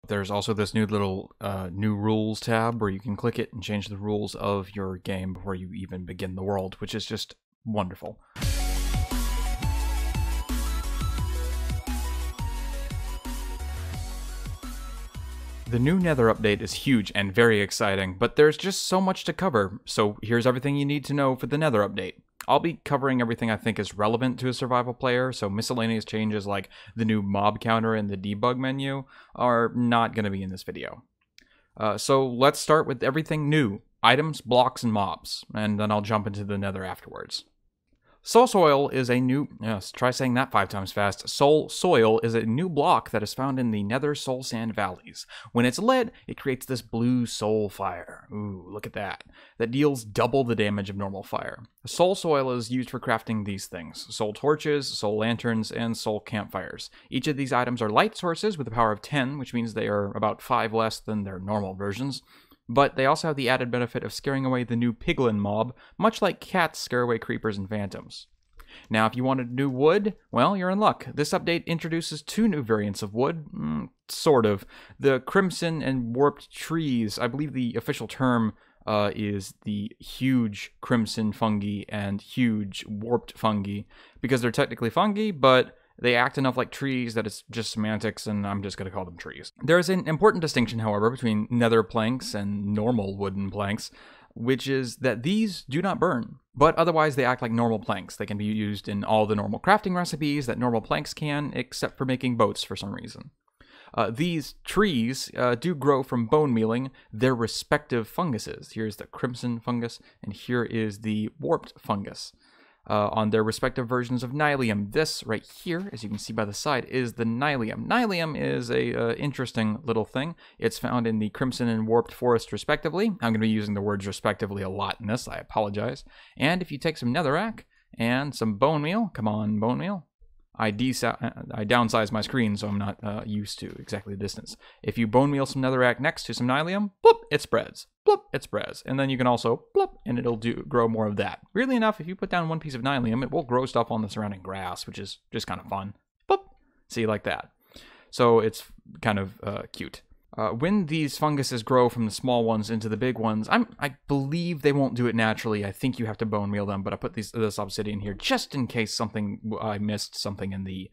There's also this new little new rules tab where you can click it and change the rules of your game before you even begin the world, which is just wonderful. The new Nether update is huge and very exciting, but there's just so much to cover, so here's everything you need to know for the Nether update. I'll be covering everything I think is relevant to a survival player, so miscellaneous changes like the new mob counter and the debug menu are not going to be in this video. So let's start with everything new: items, blocks, and mobs, and then I'll jump into the Nether afterwards. Soul Soil is a new, yes, try saying that 5 times fast. Soul Soil is a new block that is found in the Nether Soul Sand Valleys. When it's lit, it creates this blue soul fire. Ooh, look at that. That deals double the damage of normal fire. Soul Soil is used for crafting these things: soul torches, soul lanterns, and soul campfires. Each of these items are light sources with a power of 10, which means they are about 5 less than their normal versions. But they also have the added benefit of scaring away the new piglin mob, much like cats scare away creepers and phantoms. Now, if you wanted new wood, well, you're in luck. This update introduces 2 new variants of wood, sort of. The crimson and warped trees. I believe the official term is the huge crimson fungi and huge warped fungi, because they're technically fungi, but they act enough like trees that it's just semantics, and I'm just going to call them trees. There is an important distinction, however, between nether planks and normal wooden planks, which is that these do not burn, but otherwise they act like normal planks. They can be used in all the normal crafting recipes that normal planks can, except for making boats for some reason. These trees do grow from bone mealing their respective funguses. Here's the crimson fungus, and here is the warped fungus. On their respective versions of Nylium. This right here, as you can see by the side, is the Nylium. Nylium is a interesting little thing. It's found in the Crimson and Warped Forest, respectively. I'm going to be using the words respectively a lot in this, I apologize. And if you take some netherrack and some bone meal, come on, bone meal. I downsize my screen, so I'm not used to exactly the distance. If you bone meal some netherrack next to some Nylium, bloop, it spreads. Bloop, it spreads. And then you can also, bloop, and it'll grow more of that. Weirdly enough, if you put down 1 piece of Nylium, it will grow stuff on the surrounding grass, which is just kind of fun. Bloop, see, like that. So it's kind of cute. When these funguses grow from the small ones into the big ones, I believe they won't do it naturally. I think you have to bone meal them, but I put this obsidian here just in case I missed something in the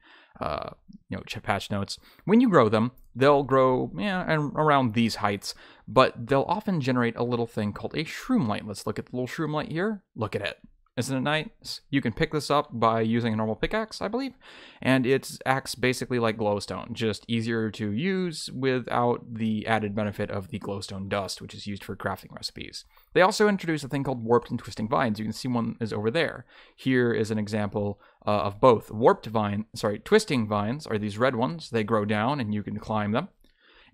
patch notes. When you grow them, they'll grow around these heights, but they'll often generate a little thing called a Shroom Light. Let's look at the little Shroom Light here. Look at it. Isn't it nice? You can pick this up by using a normal pickaxe, I believe, and it acts basically like glowstone, just easier to use without the added benefit of the glowstone dust, which is used for crafting recipes. They also introduced a thing called warped and twisting vines. You can see one is over there. Here is an example of both. Twisting vines are these red ones. They grow down and you can climb them.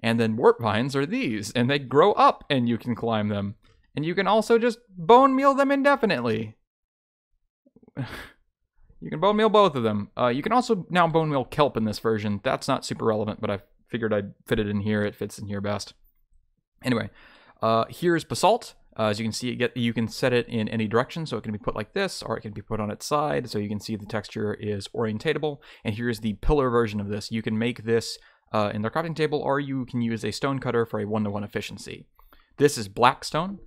And then warp vines are these, and they grow up and you can climb them. And you can also just bone meal them indefinitely. You can bone meal both of them. You can also now bone meal kelp in this version. That's not super relevant, but I figured I'd fit it in here. It fits in here best. Anyway, here's basalt. As you can see, you can set it in any direction, so it can be put like this, or it can be put on its side, so you can see the texture is orientatable. And here's the pillar version of this. You can make this in the crafting table, or you can use a stone cutter for a 1-to-1 efficiency. This is black stone,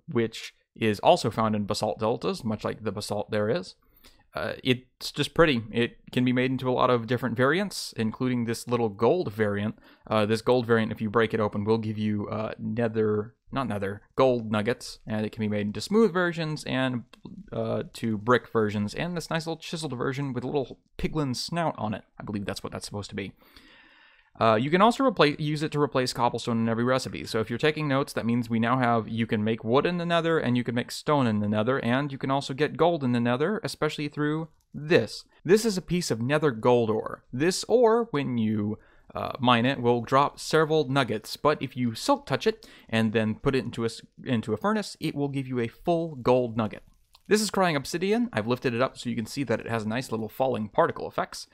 which is also found in basalt deltas, much like the basalt there is. It's just pretty. It can be made into a lot of different variants, including this little gold variant. This gold variant, if you break it open, will give you gold nuggets, and it can be made into smooth versions and to brick versions, and this nice little chiseled version with a little piglin snout on it. I believe that's what that's supposed to be. You can also use it to replace cobblestone in every recipe. So if you're taking notes, that means you can make wood in the nether, and you can make stone in the nether, and you can also get gold in the nether, especially through this. This is a piece of nether gold ore. This ore, when you mine it, will drop several nuggets, but if you silk touch it and then put it into a furnace, it will give you a full gold nugget. This is crying obsidian. I've lifted it up so you can see that it has nice little falling particle effects.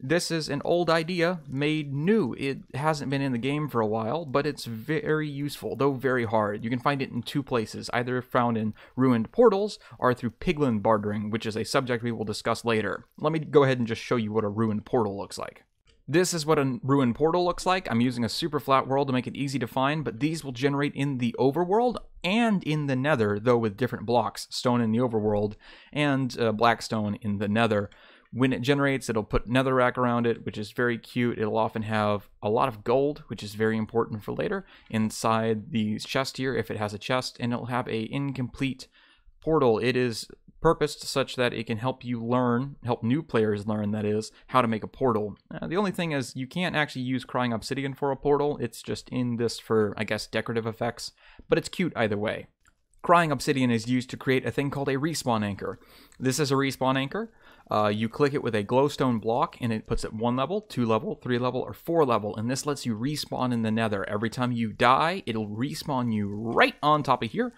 This is an old idea made new. It hasn't been in the game for a while, but it's very useful, though very hard. You can find it in 2 places, either found in ruined portals or through piglin bartering, which is a subject we will discuss later. Let me go ahead and just show you what a ruined portal looks like. This is what a ruined portal looks like. I'm using a super flat world to make it easy to find, but these will generate in the overworld and in the nether, though with different blocks. Stone in the overworld and black stone in the nether. When it generates, it'll put netherrack around it, which is very cute. It'll often have a lot of gold, which is very important for later, inside the chest here, if it has a chest, and it'll have a incomplete portal. It is purposed such that it can help new players learn, that is, how to make a portal. The only thing is you can't actually use crying obsidian for a portal. It's just in this for, I guess, decorative effects, but it's cute either way. Crying obsidian is used to create a thing called a respawn anchor. This is a respawn anchor. You click it with a glowstone block and it puts it 1 level, 2 level, 3 level, or 4 level, and this lets you respawn in the nether. Every time you die, it'll respawn you right on top of here,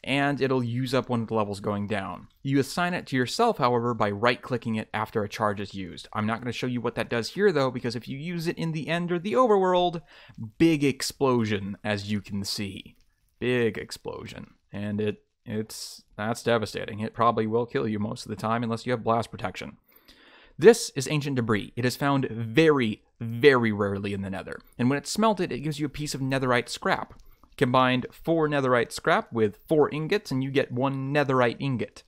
and it'll use up one of the levels going down. You assign it to yourself, however, by right-clicking it after a charge is used. I'm not going to show you what that does here, though, because if you use it in the end or the overworld, big explosion, as you can see. Big explosion. And that's devastating. It probably will kill you most of the time unless you have blast protection. This is ancient debris. It is found very, very rarely in the nether. And when it's smelted, it gives you a piece of netherite scrap. Combined 4 netherite scrap with 4 ingots, and you get 1 netherite ingot.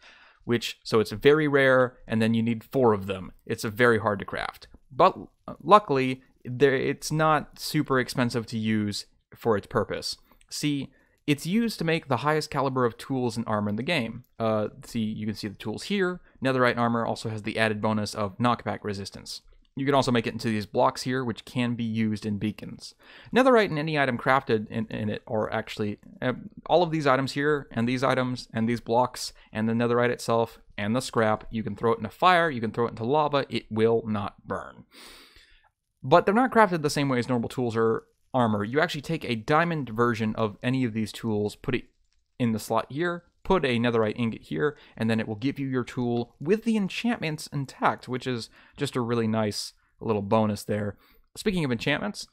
So it's very rare, and then you need 4 of them. It's very hard to craft. But luckily, it's not super expensive to use for its purpose. See, it's used to make the highest caliber of tools and armor in the game. You can see the tools here. Netherite armor also has the added bonus of knockback resistance. You can also make it into these blocks here, which can be used in beacons. Netherite and any item crafted in it, or actually all of these items here, and these items, and these blocks, and the netherite itself, and the scrap, you can throw it in a fire, you can throw it into lava, it will not burn. But they're not crafted the same way as normal tools or armor. You actually take a diamond version of any of these tools, put it in the slot here, put a netherite ingot here, and then it will give you your tool with the enchantments intact, which is just a really nice little bonus there. Speaking of enchantments,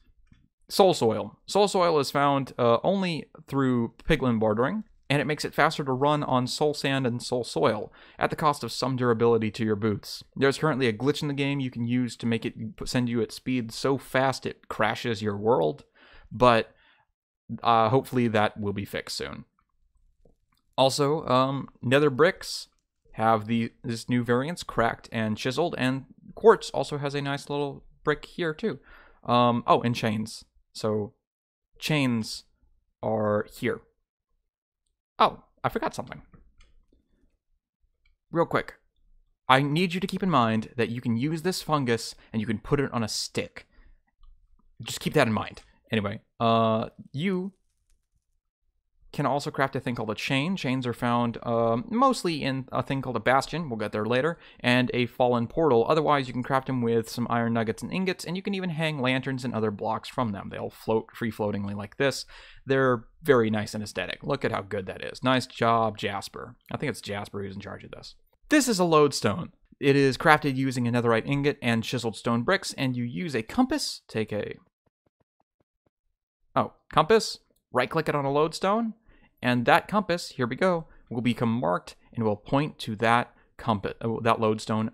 soul soil. Soul soil is found only through piglin bordering, and it makes it faster to run on soul sand and soul soil, at the cost of some durability to your boots. There's currently a glitch in the game you can use to make it send you at speed so fast it crashes your world, but hopefully that will be fixed soon. Also, Nether Bricks have this new variants, cracked and chiseled, and quartz also has a nice little brick here too. Oh, and chains. So chains are here. Oh, I forgot something. Real quick, I need you to keep in mind that you can use this fungus and you can put it on a stick. Just keep that in mind. Anyway, you can also craft a thing called a chain. Chains are found mostly in a thing called a bastion, we'll get there later, and a fallen portal. Otherwise, you can craft them with some iron nuggets and ingots, and you can even hang lanterns and other blocks from them. They'll float free-floatingly like this. They're very nice and aesthetic. Look at how good that is. Nice job, Jasper. I think it's Jasper who's in charge of this. This is a lodestone. It is crafted using a netherite ingot and chiseled stone bricks, and you use a compass. Compass. Right-click it on a lodestone. And that compass, here we go, will become marked and will point to that that lodestone.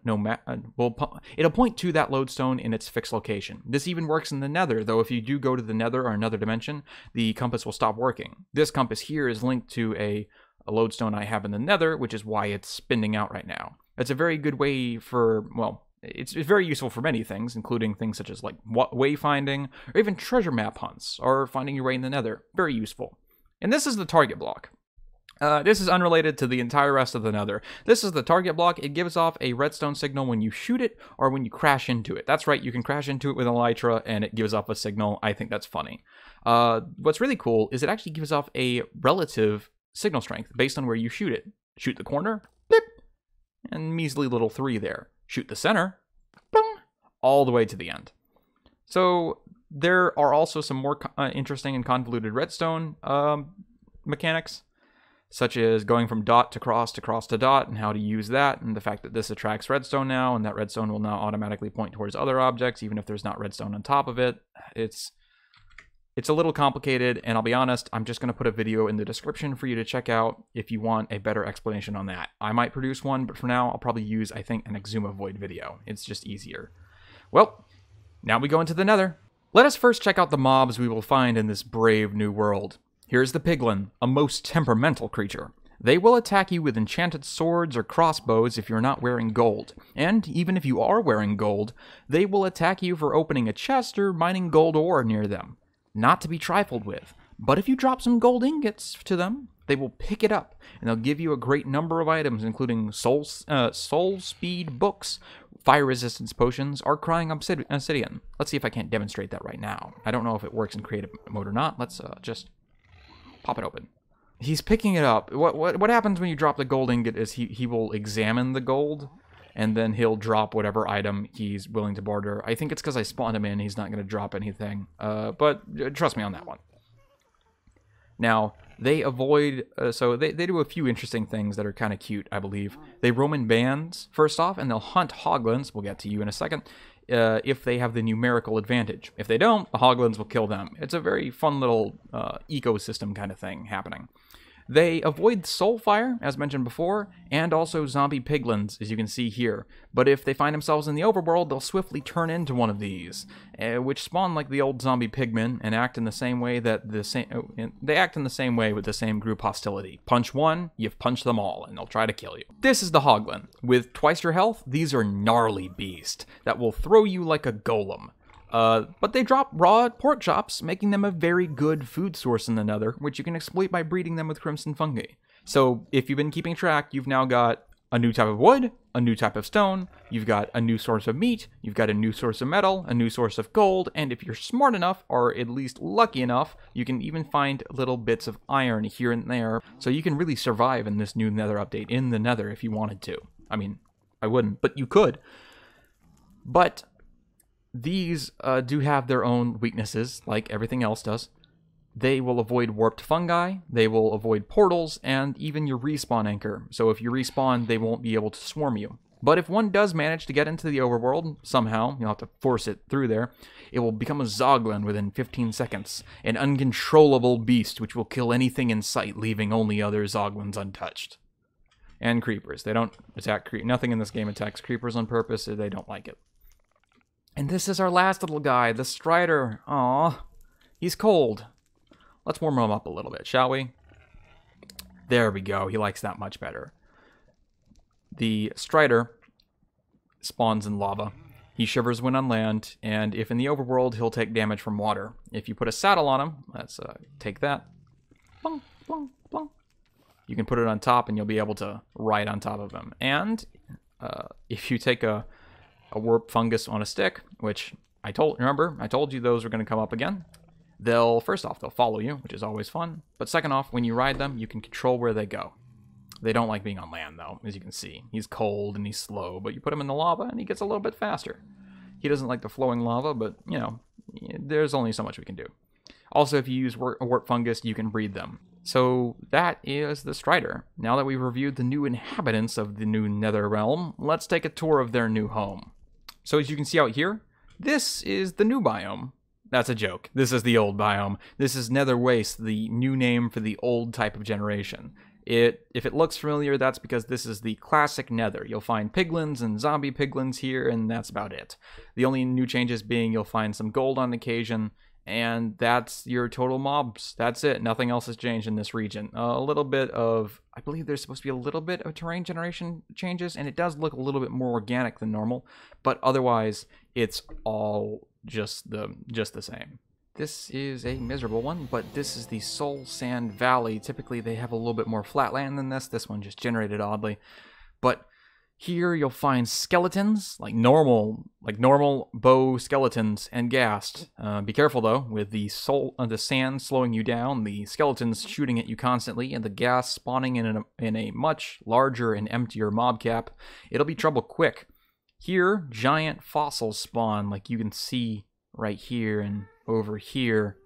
It'll point to that lodestone in its fixed location. This even works in the nether, though if you do go to the nether or another dimension, the compass will stop working. This compass here is linked to a lodestone I have in the nether, which is why it's spinning out right now. It's a very good way for, well, it's very useful for many things, including things such as like wayfinding, or even treasure map hunts, or finding your way in the nether. Very useful. And this is the target block. This is unrelated to the entire rest of the nether. This is the target block. It gives off a redstone signal when you shoot it or when you crash into it. That's right, you can crash into it with an elytra and it gives off a signal. I think that's funny. What's really cool is it actually gives off a relative signal strength based on where you shoot it. Shoot the corner, blip, and measly little 3 there. Shoot the center, boom, all the way to the end. So there are also some more interesting and convoluted redstone mechanics, such as going from dot to cross to dot, and how to use that, and the fact that this attracts redstone now, and that redstone will now automatically point towards other objects, even if there's not redstone on top of it. It's a little complicated, and I'll be honest, I'm just going to put a video in the description for you to check out if you want a better explanation on that. I might produce one, but for now, I'll probably use, I think, an Exuma Void video. It's just easier. Well, Now we go into the Nether. Let us first check out the mobs we will find in this brave new world. Here's the Piglin, a most temperamental creature. They will attack you with enchanted swords or crossbows if you're not wearing gold. And even if you are wearing gold, they will attack you for opening a chest or mining gold ore near them. Not to be trifled with, but if you drop some gold ingots to them, they will pick it up, and they'll give you a great number of items, including soul speed books, fire resistance potions, or crying obsidian. Let's see if I can't demonstrate that right now. I don't know if it works in creative mode or not. Let's just pop it open. He's picking it up. What happens when you drop the gold ingot is he will examine the gold, and then he'll drop whatever item he's willing to barter. I think it's because I spawned him in. He's not going to drop anything. But trust me on that one. Now, they avoid, so they do a few interesting things that are kind of cute, I believe. They roam in bands, first off, and they'll hunt hoglins, we'll get to you in a second, if they have the numerical advantage. If they don't, the hoglins will kill them. It's a very fun little ecosystem kind of thing happening. They avoid soulfire, as mentioned before, and also zombie piglins, as you can see here. But if they find themselves in the overworld, they'll swiftly turn into one of these, which spawn like the old zombie pigmen and act in the same way that they act in the same way with the same group hostility. Punch one, you've punched them all, and they'll try to kill you. This is the hoglin. With twice your health, these are gnarly beasts that will throw you like a golem. But they drop raw pork chops, making them a very good food source in the Nether, which you can exploit by breeding them with crimson fungi. So, if you've been keeping track, you've now got a new type of wood, a new type of stone, you've got a new source of meat, you've got a new source of metal, a new source of gold, and if you're smart enough, or at least lucky enough, you can even find little bits of iron here and there, so you can really survive in this new Nether update in the Nether if you wanted to. I mean, I wouldn't, but you could. But these do have their own weaknesses, like everything else does. They will avoid warped fungi, they will avoid portals, and even your respawn anchor. So if you respawn, they won't be able to swarm you. But if one does manage to get into the overworld, somehow, you'll have to force it through there, it will become a zoglin within 15 seconds. An uncontrollable beast which will kill anything in sight, leaving only other zoglins untouched. And creepers. They don't attack nothing in this game attacks creepers on purpose, they don't like it. And this is our last little guy, the Strider. Aww, he's cold. Let's warm him up a little bit, shall we? There we go, he likes that much better. The Strider spawns in lava. He shivers when on land, and if in the overworld, he'll take damage from water. If you put a saddle on him, let's take that. Plong, plong, plong. You can put it on top, and you'll be able to ride on top of him. And if you take a warp fungus on a stick, which I told you those were going to come up again. First off, they'll follow you, which is always fun. But second off, when you ride them, you can control where they go. They don't like being on land, though, as you can see. He's cold and he's slow, but you put him in the lava and he gets a little bit faster. He doesn't like the flowing lava, but, you know, there's only so much we can do. Also, if you use warp fungus, you can breed them. So that is the Strider. Now that we've reviewed the new inhabitants of the new Nether realm, let's take a tour of their new home. So as you can see out here, this is the new biome. That's a joke. This is the old biome. This is Nether Waste, the new name for the old type of generation. If it looks familiar, that's because this is the classic Nether. You'll find piglins and zombie piglins here, and that's about it. The only new changes being you'll find some gold on occasion, and that's your total mobs. That's it. Nothing else has changed in this region. A little bit of, I believe there's supposed to be a little bit of terrain generation changes, and it does look a little bit more organic than normal, but otherwise it's all just the same. This is a miserable one, but this is the Soul Sand Valley. Typically they have a little bit more flat land than this. This one just generated oddly. But here you'll find skeletons, like normal bow skeletons, and ghast. Be careful though, with the sand slowing you down, the skeletons shooting at you constantly, and the ghast spawning in a much larger and emptier mob cap. It'll be trouble quick. Here, giant fossils spawn, like you can see right here and over here.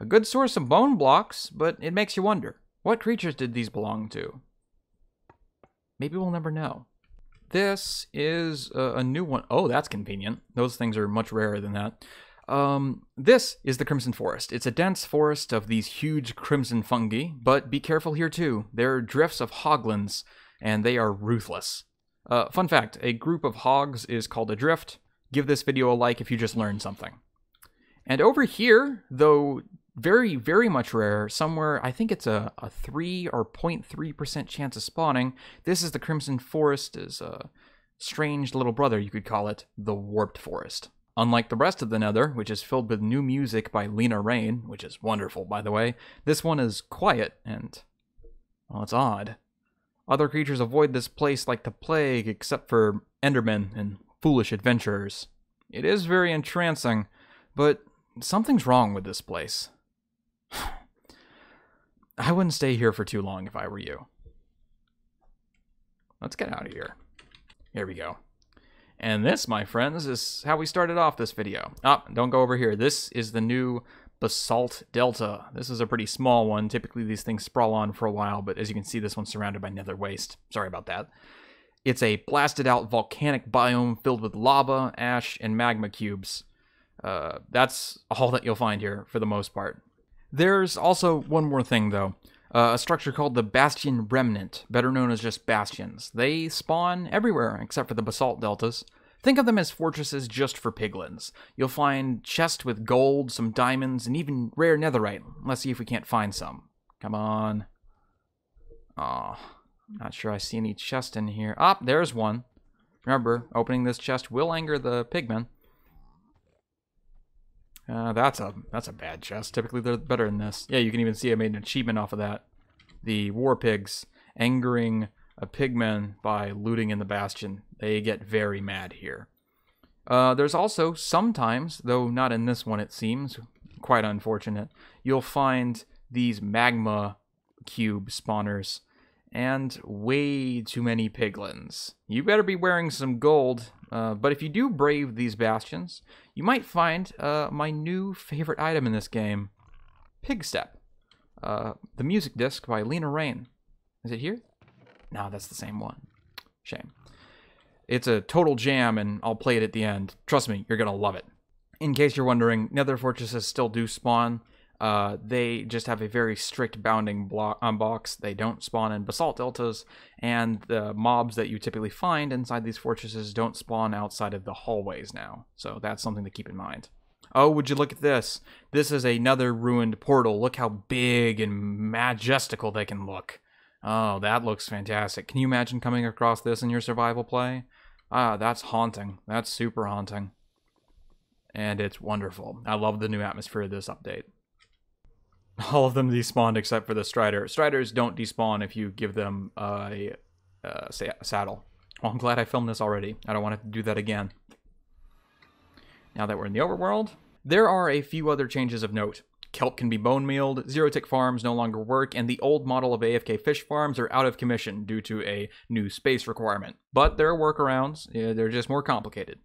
A good source of bone blocks, but it makes you wonder, what creatures did these belong to? Maybe we'll never know. This is a new one. Oh, that's convenient. Those things are much rarer than that. This is the Crimson Forest. It's a dense forest of these huge crimson fungi, but be careful here too. There are drifts of hoglins, and they are ruthless. Fun fact, a group of hogs is called a drift. Give this video a like if you just learned something. And over here, though very, very much rare, somewhere, I think it's a 3 or 0.3% chance of spawning, this is the Crimson Forest, is a strange little brother, you could call it, the Warped Forest. Unlike the rest of the Nether, which is filled with new music by Lena Rain, which is wonderful, by the way, this one is quiet and, well, it's odd. Other creatures avoid this place like the plague, except for Endermen and foolish adventurers. It is very entrancing, but something's wrong with this place. I wouldn't stay here for too long if I were you. Let's get out of here. Here we go. And this, my friends, is how we started off this video. Don't go over here. This is the new Basalt Delta. This is a pretty small one. Typically these things sprawl on for a while, but as you can see, this one's surrounded by nether waste. Sorry about that. It's a blasted out volcanic biome filled with lava, ash, and magma cubes. That's all that you'll find here for the most part. There's also one more thing though. A structure called the Bastion Remnant, better known as just Bastions. They spawn everywhere except for the Basalt Deltas. Think of them as fortresses just for piglins. You'll find chests with gold, some diamonds, and even rare netherite. Let's see if we can't find some. Come on. Aw, not sure I see any chest in here. There's one. Remember, opening this chest will anger the pigmen. That's a bad chest. Typically they're better than this. Yeah, you can even see I made an achievement off of that. The war pigs angering a pigman by looting in the bastion. They get very mad here. There's also sometimes, though not in this one it seems, quite unfortunate, you'll find these magma cube spawners and way too many piglins. You better be wearing some gold, but if you do brave these bastions, you might find my new favorite item in this game, Pig Step. The music disc by Lena Rain. Is it here? No, that's the same one. Shame. It's a total jam, and I'll play it at the end. Trust me, you're gonna love it. In case you're wondering, Nether Fortresses still do spawn. They just have a very strict bounding box. They don't spawn in Basalt Deltas, and the mobs that you typically find inside these fortresses don't spawn outside of the hallways now. So that's something to keep in mind. Oh, would you look at this? This is another ruined portal. Look how big and majestical they can look. Oh, that looks fantastic. Can you imagine coming across this in your survival play? That's haunting. That's super haunting. And it's wonderful. I love the new atmosphere of this update. All of them despawned except for the Strider. Striders don't despawn if you give them a saddle. Well, I'm glad I filmed this already. I don't want to do that again. Now that we're in the overworld, there are a few other changes of note. Kelp can be bone mealed, zero-tick farms no longer work, and the old model of AFK fish farms are out of commission due to a new space requirement. But there are workarounds. They're just more complicated.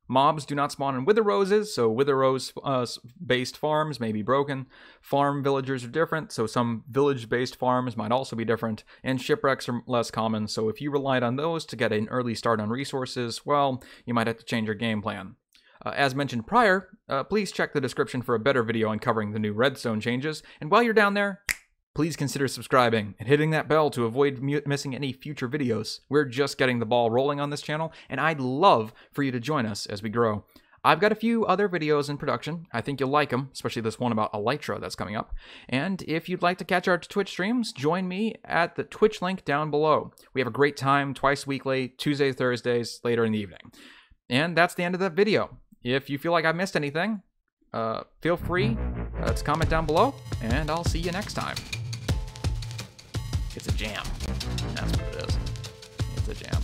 Mobs do not spawn in wither roses, so wither rose-based farms may be broken. Farm villagers are different, so some village-based farms might also be different. And shipwrecks are less common, so if you relied on those to get an early start on resources, well, you might have to change your game plan. As mentioned prior, please check the description for a better video on covering the new redstone changes. And while you're down there, please consider subscribing and hitting that bell to avoid missing any future videos. We're just getting the ball rolling on this channel, and I'd love for you to join us as we grow. I've got a few other videos in production. I think you'll like them, especially this one about Elytra that's coming up. And if you'd like to catch our Twitch streams, join me at the Twitch link down below. We have a great time twice weekly, Tuesdays, Thursdays, later in the evening. And that's the end of that video. If you feel like I missed anything, feel free to comment down below, and I'll see you next time. It's a jam. That's what it is. It's a jam.